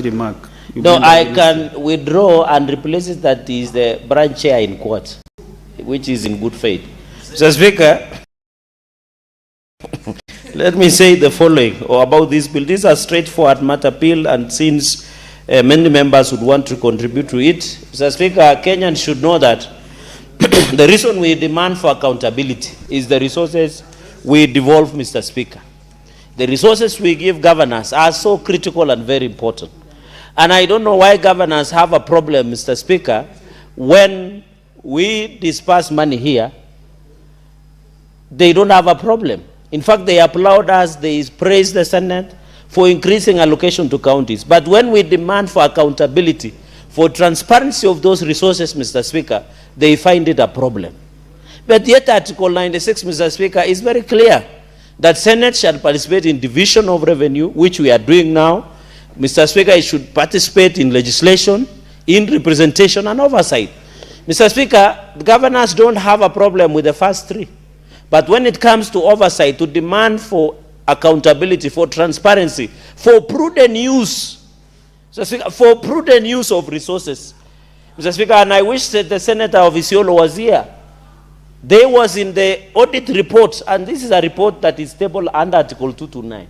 remark. No, I can withdraw and replace it that is the branch chair in court, which is in good faith. Mr. Speaker, let me say the following about this bill. This is a straightforward matter bill, and since many members would want to contribute to it, Mr. Speaker, Kenyans should know that the reason we demand for accountability is the resources we devolve, Mr. Speaker. The resources we give governors are so critical and very important. And I don't know why governors have a problem, Mr. Speaker, when we disperse money here, they don't have a problem. In fact, they applaud us, they praise the Senate for increasing allocation to counties. But when we demand for accountability, for transparency of those resources, Mr. Speaker, they find it a problem. But yet Article 96, Mr. Speaker, is very clear that Senate shall participate in division of revenue, which we are doing now. Mr. Speaker, it should participate in legislation, in representation and oversight. Mr. Speaker, the governors don't have a problem with the first three. But when it comes to oversight, to demand for accountability, for transparency, for prudent use, Mr. Speaker, for prudent use of resources. Mr. Speaker, and I wish that the Senator of Isiolo was here. There was in the audit report, and this is a report that is tabled under Article 229,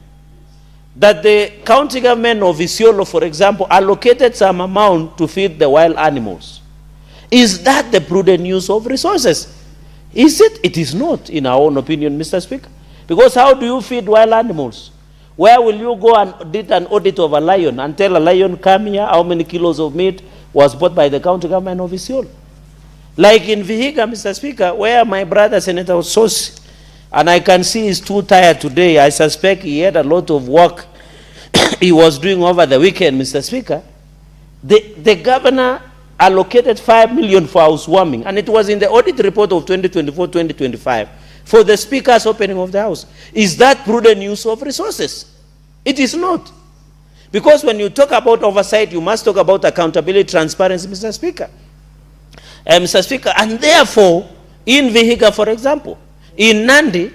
that the county government of Isiolo, for example, allocated some amount to feed the wild animals. Is that the prudent use of resources? Is it? It is not, in our own opinion, Mr. Speaker. Because how do you feed wild animals? Where will you go and did an audit of a lion and tell a lion, come here, how many kilos of meat was bought by the county government of Isiolo? Like in Vihiga, Mr. Speaker, where my brother, Senator Osotsi, and I can see he's too tired today. I suspect he had a lot of work he was doing over the weekend, Mr. Speaker. The governor allocated 5 million for housewarming, and it was in the audit report of 2024-2025 for the Speaker's opening of the House. Is that prudent use of resources? It is not. Because when you talk about oversight, you must talk about accountability, transparency, Mr. Speaker. Mr. Speaker, and therefore, in Vihiga, for example, in Nandi,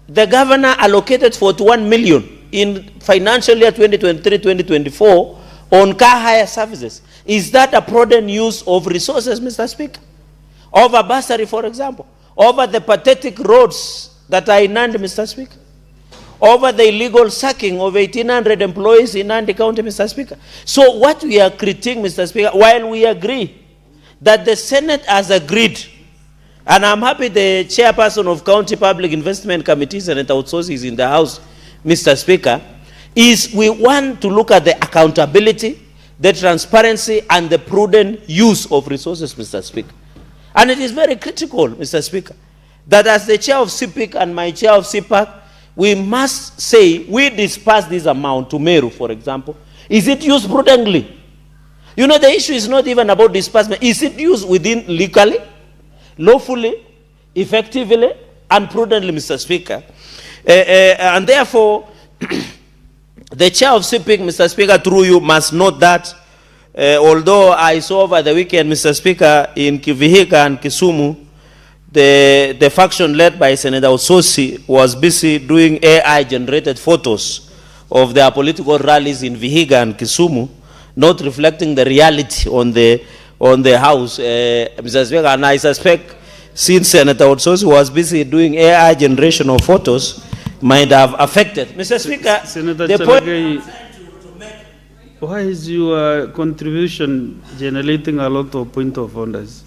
the governor allocated 41 million in financial year 2023-2024 on car hire services. Is that a prudent use of resources, Mr. Speaker? Over bursary, for example, over the pathetic roads that are in Nandi, Mr. Speaker, over the illegal sacking of 1,800 employees in Nandi County, Mr. Speaker. So what we are critiquing, Mr. Speaker, while we agree that the Senate has agreed, and I'm happy the chairperson of County Public Investment Committee, Senator Osotsi, is in the House, Mr. Speaker, is we want to look at the accountability, the transparency, and the prudent use of resources, Mr. Speaker. And it is very critical, Mr. Speaker, that as the chair of CPIC and my chair of CPAC, we must say we disperse this amount to Meru, for example. Is it used prudently? You know, the issue is not even about disbursement. Is it used within legally, lawfully, effectively, and prudently, Mr. Speaker? And therefore, the chair of CPIC, Mr. Speaker, through you, must note that although I saw over the weekend, Mr. Speaker, in Vihiga and Kisumu, the faction led by Senator Osotsi was busy doing AI-generated photos of their political rallies in Vihiga and Kisumu, not reflecting the reality on the House, Mr. Speaker. And I suspect, since Senator Osotsi was busy doing AI generation of photos, might have affected. Mr. Speaker, Senator Cherargei, why is your contribution generating a lot of point of orders?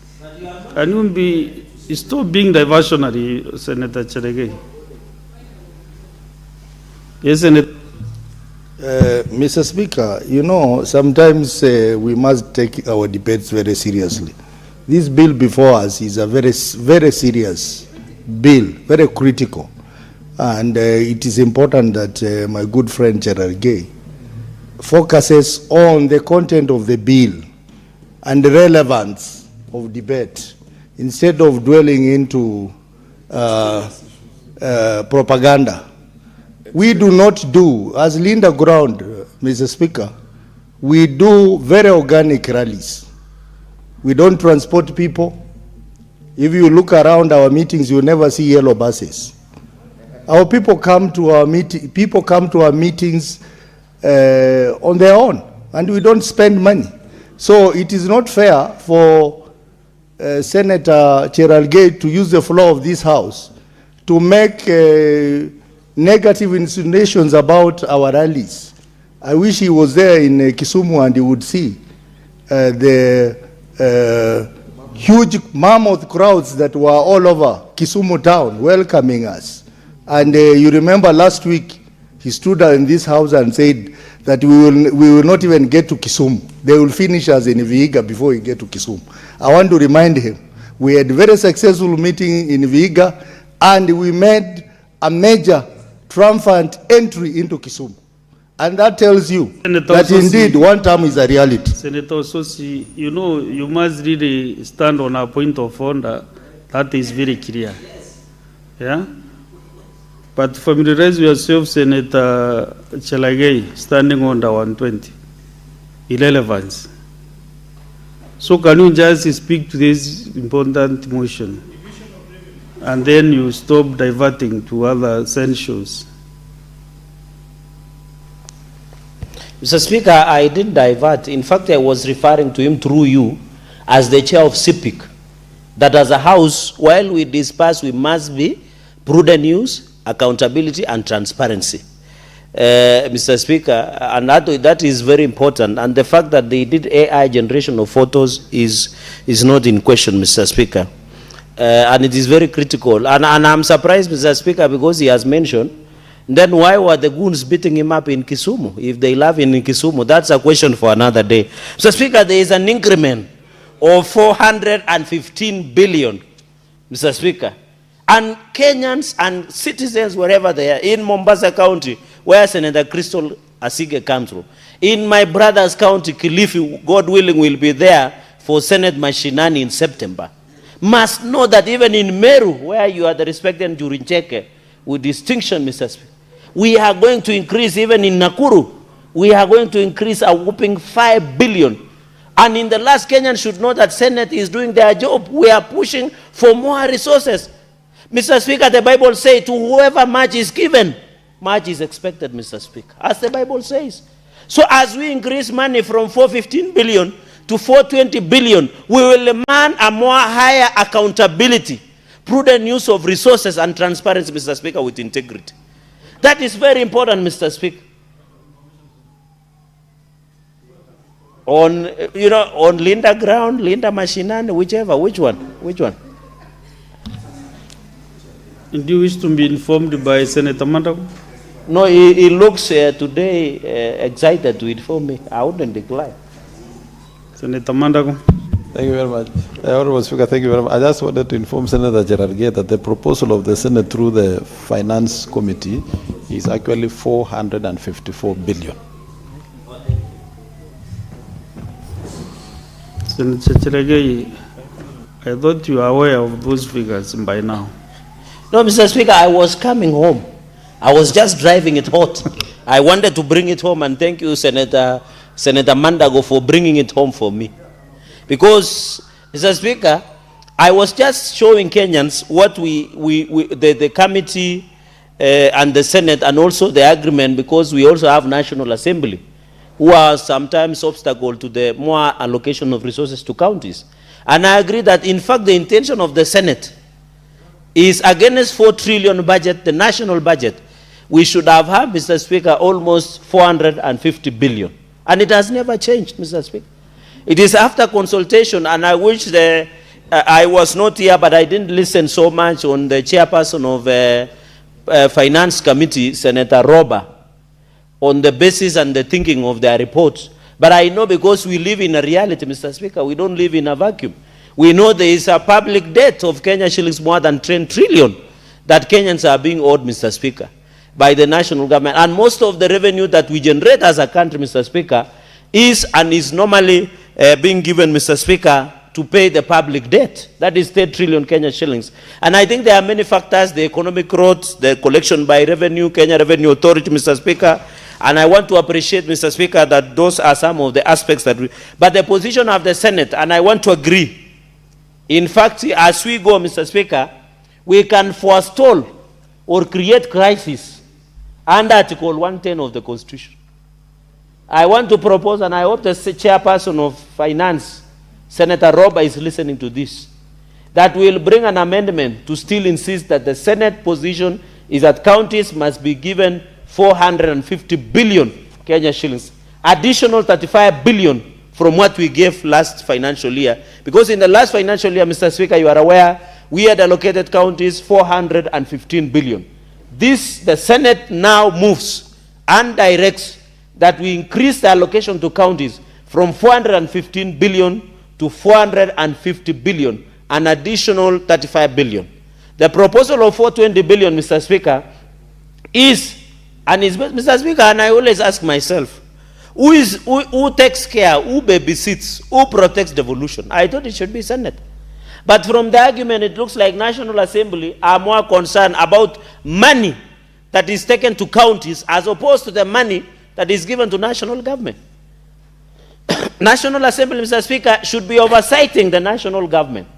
Can you stop being diversionary, Senator Cherargei? Yes, Senator. Mr. Speaker, you know, sometimes we must take our debates very seriously. This bill before us is a very serious bill, very critical. And it is important that my good friend Cherargei focuses on the content of the bill and the relevance of debate instead of dwelling into propaganda. We do not do, as Linda Ground, Mr. Speaker, we do very organic rallies. We don't transport people. If you look around our meetings, you'll never see yellow buses. Our people come to our meetings on their own. and we don't spend money. So it is not fair for Senator Cherargei to use the floor of this House to make negative insinuations about our rallies. I wish he was there in Kisumu and he would see the huge mammoth crowds that were all over Kisumu town welcoming us. And you remember last week, he stood in this house and said that we will not even get to Kisumu. They will finish us in Vihiga before we get to Kisumu. I want to remind him, we had a very successful meeting in Vihiga, and we made a major triumphant entry into Kisumu. And that tells you Senator that Osotsi, indeed one term is a reality. Senator Osotsi, you know, you must really stand on a point of order that is very clear. Yeah? But familiarize yourself, Senator Cherargei, standing under 120. Irrelevance. So can you just speak to this important motion? And then you stop diverting to other censures. Mr. Speaker, I didn't divert. In fact, I was referring to him through you as the chair of CIPIC. That as a house, while we disperse, we must be prudent use, accountability, and transparency. Mr. Speaker, and that is very important. And the fact that they did AI generation of photos is not in question, Mr. Speaker. And it is very critical. And I'm surprised, Mr. Speaker, because he has mentioned, then why were the goons beating him up in Kisumu? If they love him in Kisumu, that's a question for another day. Mr. Speaker, there is an increment of 415 billion, Mr. Speaker. And Kenyans and citizens, wherever they are, in Mombasa County, where Senator Crystal Asige comes from, in my brother's county, Kilifi, God willing, will be there for Senate Mashinani in September, must know that even in Meru, where you are the respected Jurincheke, with distinction, Mr. Speaker, we are going to increase, even in Nakuru, we are going to increase a whopping 5 billion. And in the last, Kenyans should know that Senate is doing their job. We are pushing for more resources. Mr. Speaker, the Bible says, to whoever much is given, much is expected, Mr. Speaker, as the Bible says. So as we increase money from 415 billion to 420 billion, we will demand a more higher accountability, prudent use of resources, and transparency, Mr. Speaker, with integrity. That is very important, Mr. Speaker. On, you know, on Linda ground, Linda Mashinani, whichever, which one? Which one? Do you wish to be informed by Senator Mandago? No, he looks today excited to inform me. I wouldn't decline. Senator Mandago. Thank you very much. Honorable Speaker, thank you very much. I just wanted to inform Senator Cherargei that the proposal of the Senate through the Finance Committee is actually 454 billion. Senator Cherargei, I thought you were aware of those figures by now. No, Mr. Speaker, I was coming home. I was just driving it hot. I wanted to bring it home, and thank you, Senator Mandago, for bringing it home for me. Because, Mr. Speaker, I was just showing Kenyans what the committee and the Senate, and also the agreement, because we also have National Assembly, who are sometimes obstacle to the more allocation of resources to counties. And I agree that, in fact, the intention of the Senate is against 4 trillion budget, the national budget. We should have had, Mr. Speaker, almost 450 billion. And it has never changed, Mr. Speaker. It is after consultation, and I wish I was not here, but I didn't listen so much on the chairperson of Finance Committee, Senator Roba, on the basis and the thinking of their report. But I know, because we live in a reality, Mr. Speaker, we don't live in a vacuum. We know there is a public debt of Kenya shillings more than 10 trillion that Kenyans are being owed, Mr. Speaker, by the national government. And most of the revenue that we generate as a country, Mr. Speaker, is normally being given, Mr. Speaker, to pay the public debt. That is 10 trillion Kenya shillings. And I think there are many factors: the economic growth, the collection by revenue, Kenya Revenue Authority, Mr. Speaker. And I want to appreciate, Mr. Speaker, that those are some of the aspects that but the position of the Senate, and I want to agree. In fact, as we go, Mr. Speaker, we can forestall or create crisis under Article 110 of the Constitution. I want to propose, and I hope the chairperson of Finance, Senator Roba, is listening to this, that we'll bring an amendment to still insist that the Senate position is that counties must be given 450 billion Kenya shillings, additional 35 billion from what we gave last financial year. Because in the last financial year, Mr. Speaker, you are aware, we had allocated counties 415 billion. This, the Senate now moves and directs that we increase the allocation to counties from 415 billion to 450 billion, an additional 35 billion. The proposal of 420 billion, Mr. Speaker, is, and is, Mr. Speaker, and I always ask myself, who takes care, who babysits, who protects devolution? I thought it should be Senate. But from the argument, it looks like National Assembly are more concerned about money that is taken to counties as opposed to the money that is given to national government. National Assembly, Mr. Speaker, should be oversighting the national government.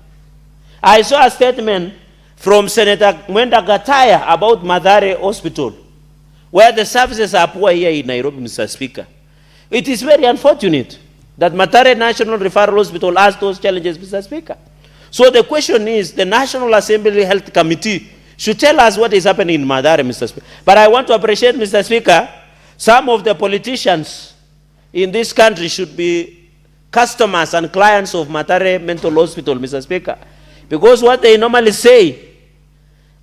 I saw a statement from Senator Mwenda Gataya about Mathare Hospital, where the services are poor here in Nairobi, Mr. Speaker. It is very unfortunate that Mathare National Referral Hospital has those challenges, Mr. Speaker. So the question is, the National Assembly Health Committee should tell us what is happening in Mathare, Mr. Speaker. But I want to appreciate, Mr. Speaker, some of the politicians in this country should be customers and clients of Mathare Mental Hospital, Mr. Speaker. Because what they normally say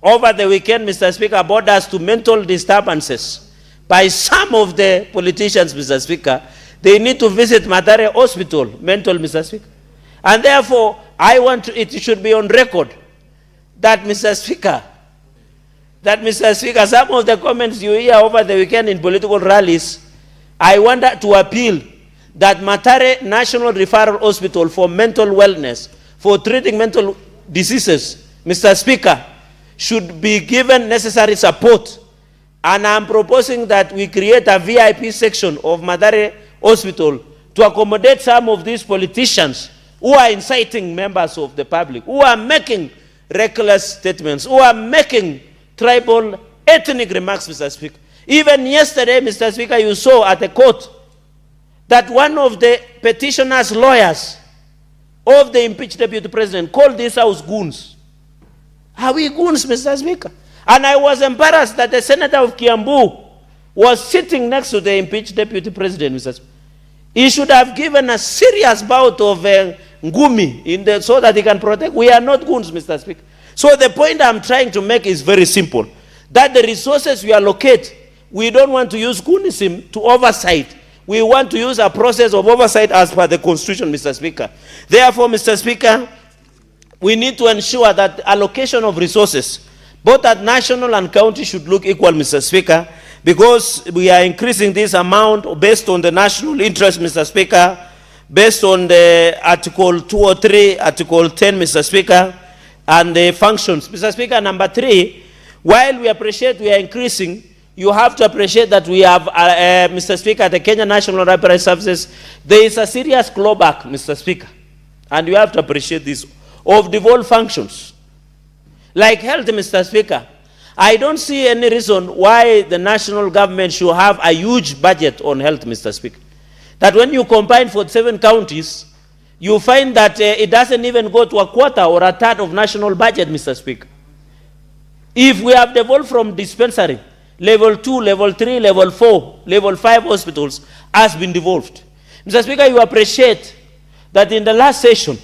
over the weekend, Mr. Speaker, borders to mental disturbances by some of the politicians, Mr. Speaker. They need to visit Mathare Hospital, mental, Mr. Speaker. And therefore, I want to, it should be on record that, Mr. Speaker, some of the comments you hear over the weekend in political rallies, I want to appeal that Mathare National Referral Hospital for mental wellness, for treating mental diseases, Mr. Speaker, should be given necessary support. And I'm proposing that we create a VIP section of Mathare Hospital to accommodate some of these politicians who are inciting members of the public, who are making reckless statements, who are making tribal, ethnic remarks, Mr. Speaker. Even yesterday, Mr. Speaker, you saw at the court that one of the petitioner's lawyers of the impeached deputy president called this house goons. Are we goons, Mr. Speaker? And I was embarrassed that the senator of Kiambu was sitting next to the impeached deputy president, Mr. Speaker. He should have given a serious bout of ngumi so that he can protect. We are not goons, Mr. Speaker. So the point I'm trying to make is very simple. That the resources we allocate, we don't want to use goonism to oversight. We want to use a process of oversight as per the Constitution, Mr. Speaker. Therefore, Mr. Speaker, we need to ensure that allocation of resources, both at national and county, should look equal, Mr. Speaker, because we are increasing this amount based on the national interest, Mr. Speaker, based on the Article 203, Article 10, Mr. Speaker, and the functions. Mr. Speaker, number 3, while we appreciate we are increasing, you have to appreciate that we have, Mr. Speaker, the Kenya National Library Services, there is a serious clawback, Mr. Speaker, and you have to appreciate this, of devolved functions. Like health, Mr. Speaker, I don't see any reason why the national government should have a huge budget on health, Mr. Speaker. That when you combine 47 counties, you find that it doesn't even go to a quarter or a third of national budget, Mr. Speaker. If we have devolved from dispensary, level 2, level 3, level 4, level 5 hospitals has been devolved. Mr. Speaker, you appreciate that in the last session,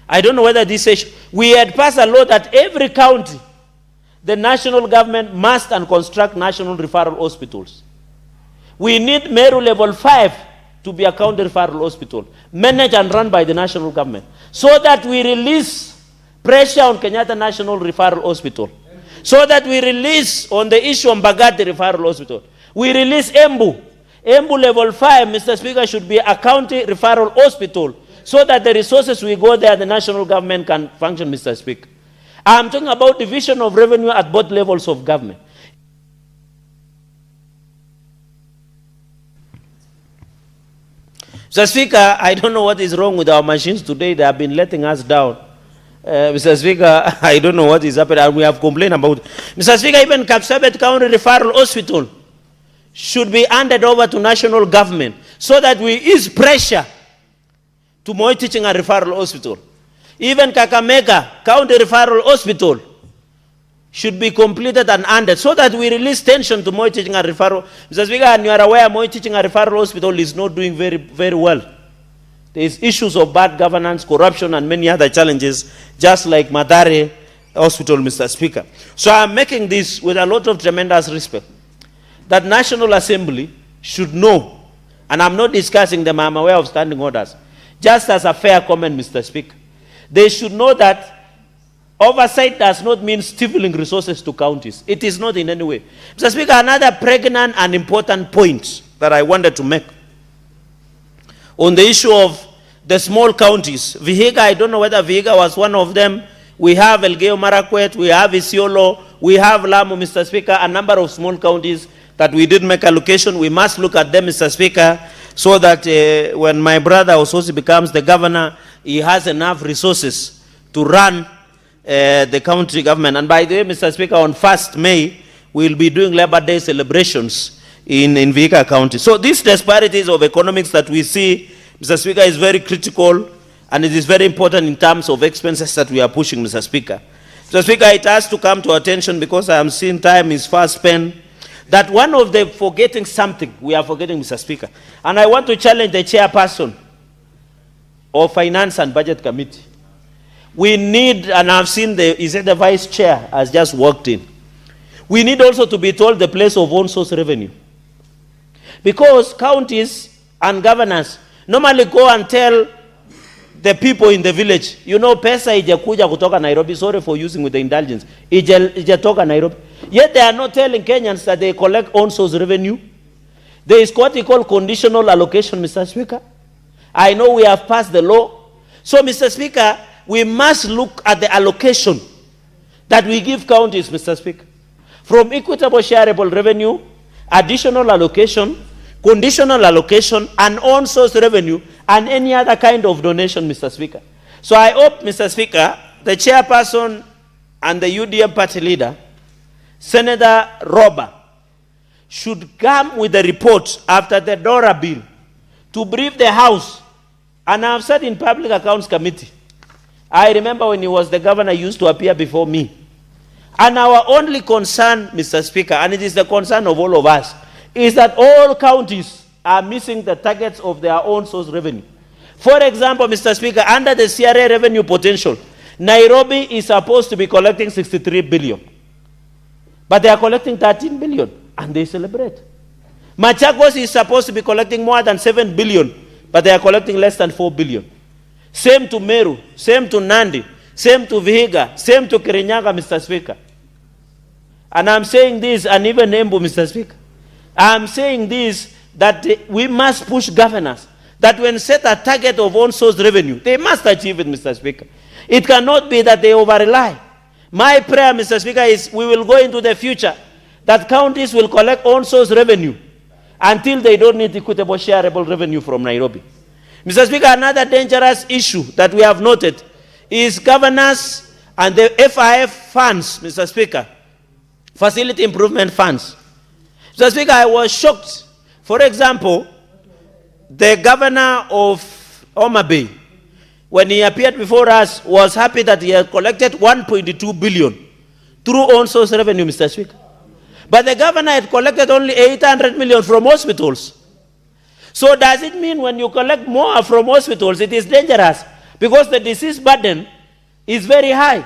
I don't know whether this session, we had passed a law that every county, the national government must and construct national referral hospitals. We need Meru level 5 to be a county referral hospital, managed and run by the national government, so that we release pressure on Kenyatta National Referral Hospital, so that we release on the issue of Mbagati Referral Hospital. We release Embu. Embu level 5, Mr. Speaker, should be a county referral hospital, so that the resources we go there, the national government can function, Mr. Speaker. I'm talking about division of revenue at both levels of government. Mr. Speaker, I don't know what is wrong with our machines today. They have been letting us down. Mr. Speaker, I don't know what is happening, and we have complained about it. Mr. Speaker, even Kapsabet County Referral Hospital, should be handed over to national government so that we ease pressure to Moi Teaching and Referral Hospital. Even Kakamega County Referral Hospital should be completed and handed so that we release tension to Moi Teaching and Referral. Mr. Speaker, and you are aware Moi Teaching and Referral Hospital is not doing very, very well. There is issues of bad governance, corruption, and many other challenges, just like Madare Hospital, Mr. Speaker. So I'm making this with a lot of tremendous respect, that National Assembly should know, and I'm not discussing them, I'm aware of standing orders, just as a fair comment, Mr. Speaker. They should know that oversight does not mean stifling resources to counties. It is not in any way. Mr. Speaker, another pregnant and important point that I wanted to make on the issue of the small counties. Vihiga, I don't know whether Vihiga was one of them. We have Elgeyo Marakwet, we have Isiolo, we have Lamu, Mr. Speaker, a number of small counties that we did make allocation. We must look at them, Mr. Speaker, so that when my brother Osotsi becomes the governor, he has enough resources to run the county government. And by the way, Mr. Speaker, on 1st May, we'll be doing Labor Day celebrations in Vihiga County. So these disparities of economics that we see, Mr. Speaker, is very critical, and it is very important in terms of expenses that we are pushing, Mr. Speaker. Mr. Speaker, it has to come to attention, because I am seeing time is fast spent, that one of the forgetting something, we are forgetting, Mr. Speaker. And I want to challenge the chairperson of Finance and Budget Committee. We need, and I've seen the vice chair has just walked in. We need also to be told the place of own source revenue. Because counties and governors normally go and tell the people in the village, you know, pesa ijakuja kutoka Nairobi, sorry for using with the indulgence, ijatoka Nairobi. Yet they are not telling Kenyans that they collect own source revenue. There is what we call conditional allocation, Mr. Speaker. I know we have passed the law. So, Mr. Speaker, we must look at the allocation that we give counties, Mr. Speaker. From equitable shareable revenue, additional allocation, conditional allocation, and own source revenue, and any other kind of donation, Mr. Speaker. So I hope, Mr. Speaker, the chairperson and the UDM party leader, Senator Roba, should come with a report after the DORA bill to brief the House. And I've said in Public Accounts Committee, I remember when he was the governor, he used to appear before me. And our only concern, Mr. Speaker, and it is the concern of all of us, is that all counties are missing the targets of their own source revenue. For example, Mr. Speaker, under the CRA revenue potential, Nairobi is supposed to be collecting 63 billion. But they are collecting 13 billion, and they celebrate. Machakos is supposed to be collecting more than 7 billion, but they are collecting less than 4 billion. Same to Meru, same to Nandi, same to Vihiga, same to Kirinyaga, Mr. Speaker. And I'm saying this, and even Embu, Mr. Speaker. I'm saying this, that we must push governors, that when set a target of own source revenue, they must achieve it, Mr. Speaker. It cannot be that they over-rely. My prayer, Mr. Speaker, is we will go into the future that counties will collect own source revenue until they don't need equitable shareable revenue from Nairobi. Mr. Speaker, another dangerous issue that we have noted is governors and the FIF funds, Mr. Speaker, facility improvement funds. Mr. Speaker, I was shocked. For example, the governor of Homa Bay, when he appeared before us, was happy that he had collected 1.2 billion through own source revenue, Mr. Speaker. But the governor had collected only 800 million from hospitals. So does it mean when you collect more from hospitals, it is dangerous? Because the disease burden is very high.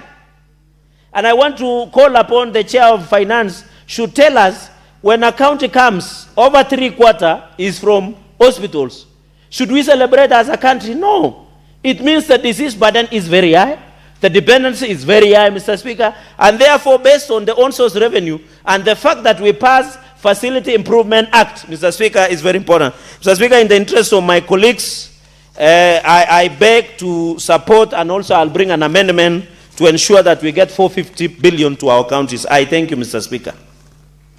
And I want to call upon the chair of finance should tell us, when a county comes, over 3/4 is from hospitals. Should we celebrate as a country? No. It means the disease burden is very high. The dependency is very high, Mr. Speaker. And therefore, based on the own source revenue and the fact that we passed Facility Improvement Act, Mr. Speaker, is very important. Mr. Speaker, in the interest of my colleagues, I beg to support, and also I'll bring an amendment to ensure that we get 450 billion to our counties. I thank you, Mr. Speaker.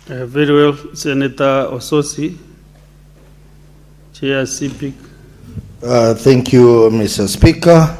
Very well, Senator Osotsi. Chair CPIC. Thank you, Mr. Speaker.